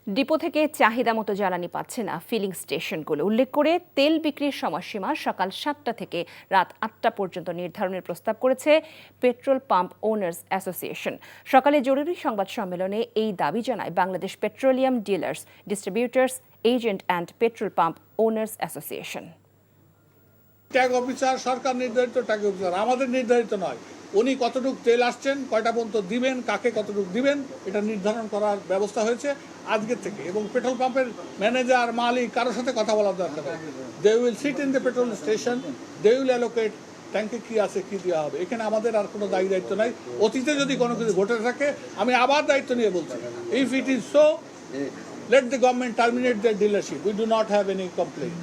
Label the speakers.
Speaker 1: Depot থেকে চাহিদা মতো জ্বালানি পাচ্ছে না ফিলিং স্টেশনগুলো। উল্লেখ করে তেল বিক্রির সময়সীমা সকাল 7টা থেকে রাত 8টা পর্যন্ত নির্ধারণের প্রস্তাব করেছে পেট্রোল পাম্প ওনার্স অ্যাসোসিয়েশন। সকালে জরুরি সংবাদ সম্মেলনে এই দাবি জানায় Bangladesh petroleum dealers, distributors, agent and petrol pump owners association.
Speaker 2: Tag officer সরকার নির্ধারিত ট্যাগ অফিসার, আমাদের নির্ধারিত নয়। উনি কতটুকু তেল আসছেন, কয়টা পর্যন্ত দিবেন, কাকে কতটুকু দিবেন, এটা নির্ধারণ করার ব্যবস্থা হয়েছে আজকের থেকে। এবং পেট্রোল পাম্পের ম্যানেজার, মালিক কারোর সাথে কথা বলার দরকার নেই। They will sit in the petrol station, they will allocate ট্যাঙ্কে কী আছে, কী দেওয়া হবে। এখানে আমাদের আর কোনো দায়িত্ব নাই। অতীতে যদি কোনো কিছু ঘটে থাকে, আমি আবার দায়িত্ব নিয়ে বলছি, if it is so, let the government terminate their dealership. We do not have any complaint.